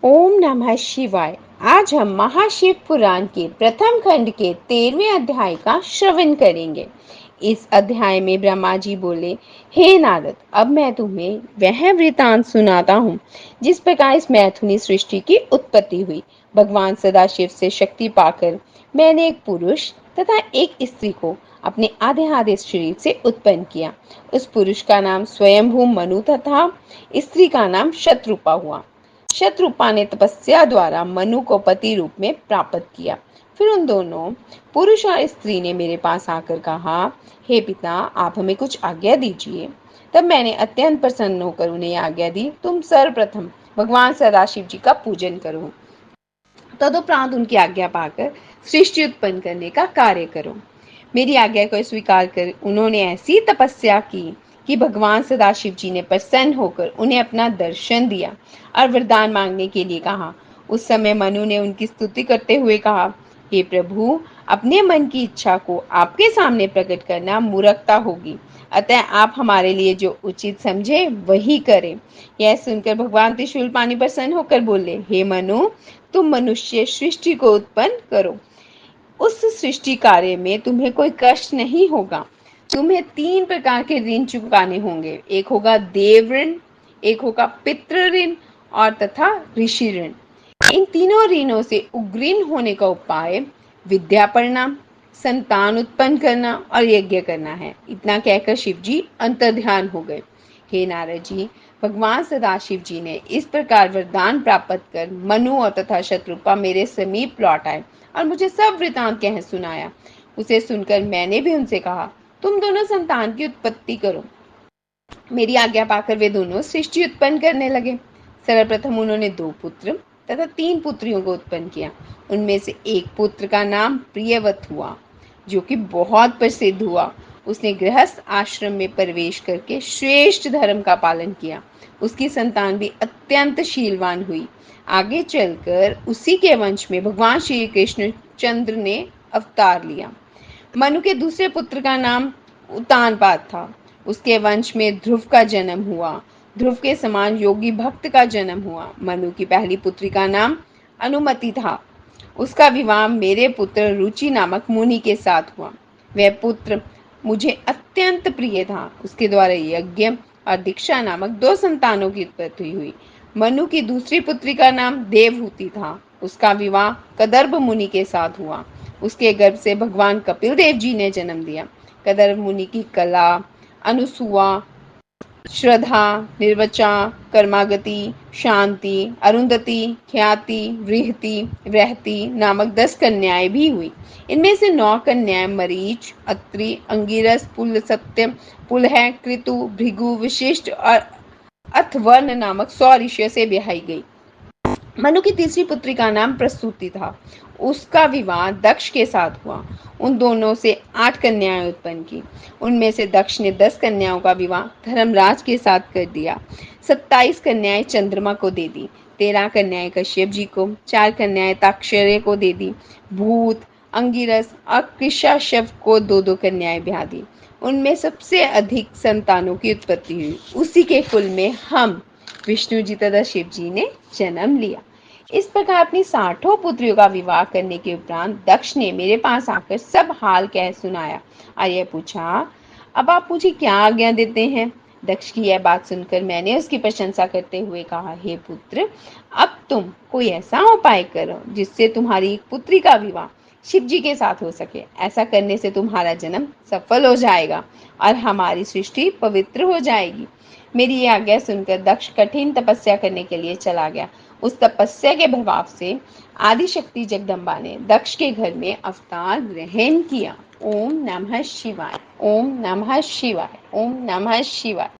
ओम नमः शिवाय। आज हम महाशिव पुराण के प्रथम खंड के 13वें अध्याय का श्रवण करेंगे। इस अध्याय में ब्रह्मा जी बोले, हे नारद, अब मैं तुम्हें वह वृतांत सुनाता हूँ जिस प्रकार इस मैथुनी सृष्टि की उत्पत्ति हुई। भगवान सदाशिव से शक्ति पाकर मैंने एक पुरुष तथा एक स्त्री को अपने आधे आधे शरीर से उत्पन्न किया। उस पुरुष का नाम स्वयंभू मनु तथा स्त्री का नाम शत्रुपा हुआ। शत्रुपा ने तपस्या द्वारा मनु को पति रूप में प्राप्त किया। फिर उन दोनों पुरुष और स्त्री ने मेरे पास आकर कहा, हे पिता, आप हमें कुछ आज्ञा दीजिए। तब मैंने अत्यंत प्रसन्न होकर उन्हें आज्ञा दी, तुम सर्वप्रथम भगवान सदाशिव जी का पूजन करो, तदुपरांत उनकी आज्ञा पाकर सृष्टि उत्पन्न करने का कार्य करो। मेरी आज्ञा को स्वीकार कर उन्होंने ऐसी तपस्या की कि भगवान सदाशिव जी ने प्रसन्न होकर उन्हें अपना दर्शन दिया और वरदान मांगने के लिए कहा। उस समय मनु ने उनकी स्तुति करते हुए कहा, हे प्रभु, अपने मन की इच्छा को आपके सामने प्रकट करना मूर्खता होगी, अतः आप हमारे लिए जो उचित समझे वही करें। यह सुनकर भगवान त्रिशूल पानी प्रसन्न होकर बोले, हे मनु, तुम मनुष्य सृष्टि को उत्पन्न करो। उस सृष्टि कार्य में तुम्हें कोई कष्ट नहीं होगा। तुम्हें 3 प्रकार के ऋण चुकाने होंगे। एक होगा देव ऋण, एक होगा पितृ ऋण और तथा ऋषि ऋण। इन तीनों ऋणों से उग्रीन होने का उपाय विद्या पढ़ना, संतान उत्पन्न करना और यज्ञ करना है। इतना कहकर शिव जी अंतर्ध्यान हो गए। हे नारद जी, भगवान सदाशिव जी ने इस प्रकार वरदान प्राप्त कर मनु और तथा शत्रुपा मेरे समीप लौट आए और मुझे सब वृतांत कह सुनाया। उसे सुनकर मैंने भी उनसे कहा, तुम दोनों संतान की उत्पत्ति करो। मेरी आज्ञा पाकर वे दोनों सृष्टि उत्पन्न करने लगे। सर्वप्रथम उन्होंने 2 पुत्र तथा 3 पुत्रियों को उत्पन्न किया। उनमें से एक पुत्र का नाम प्रियवत हुआ, जो कि बहुत प्रसिद्ध हुआ। उसने गृहस्थ आश्रम में प्रवेश करके श्रेष्ठ धर्म का पालन किया। उसकी संतान भी अत्यंत शीलवान हुई। आगे चलकर उसी के वंश में भगवान श्री कृष्ण चंद्र ने अवतार लिया। मनु के दूसरे पुत्र का नाम उतानपाद था। उसके वंश में ध्रुव का जन्म हुआ। ध्रुव के समान योगी भक्त का जन्म हुआ। मनु की पहली पुत्री का नाम अनुमति था। उसका विवाह मेरे पुत्र रुचि नामक मुनि के साथ हुआ। वह पुत्र मुझे अत्यंत प्रिय था। उसके द्वारा यज्ञ और दीक्षा नामक 2 संतानों की उत्पत्ति हुई। मनु की दूसरी पुत्री का नाम देवहूति था। उसका विवाह कदर्भ मुनि के साथ हुआ। उसके गर्भ से भगवान कपिल देव जी ने जन्म दिया। कदर्भ मुनि की कला, अनुसुआ, श्रद्धा, निर्वचा, कर्मागति, शांति, अरुंधति, ख्याति, वृहति, वृहति नामक 10 कन्याएं भी हुई। इनमें से 9 कन्याएं मरीच, अत्रि, अंगिरस, पुलस्त्य, पुलह, कृतु, भृगु, विशिष्ट और अथवर्ण नामक 100 ऋषियों से ब्याही गई। मनु की तीसरी पुत्री का नाम प्रसूति था। उसका विवाह दक्ष के साथ हुआ। उन दोनों से 8 कन्याएं उत्पन्न की। उनमें से दक्ष ने 10 कन्याओं का विवाह धर्मराज के साथ कर दिया। 27 कन्याएं चंद्रमा को दे दी। 13 कन्याएं कश्यप जी को, 4 कन्याएं ताक्षर्य को दे दी। भूत, अंगिरस और कृशाशव को 2-2 कन्याएं ब्याह दी। उनमें सबसे अधिक संतानों की उत्पत्ति हुई। उसी के कुल में हम विष्णु जी तथा शिव जी ने जन्म लिया। इस प्रकार अपनी 60 पुत्रियों का विवाह करने के उपरांत दक्ष ने मेरे पास आकर सब हाल कह सुनाया और यह पूछा, अब आप मुझे क्या आज्ञा देते हैं। दक्ष की यह बात सुनकर मैंने उसकी प्रशंसा करते हुए कहा, हे पुत्र, अब तुम कोई ऐसा उपाय करो जिससे तुम्हारी एक पुत्री का विवाह शिव जी के साथ हो सके। ऐसा करने से तुम्हारा जन्म सफल हो जाएगा और हमारी सृष्टि पवित्र हो जाएगी। मेरी ये आज्ञा सुनकर दक्ष कठिन तपस्या करने के लिए चला गया। उस तपस्या के प्रभाव से आदिशक्ति जगदम्बा ने दक्ष के घर में अवतार ग्रहण किया। ओम नमः शिवाय, ओम नमः शिवाय, ओम नमः शिवाय।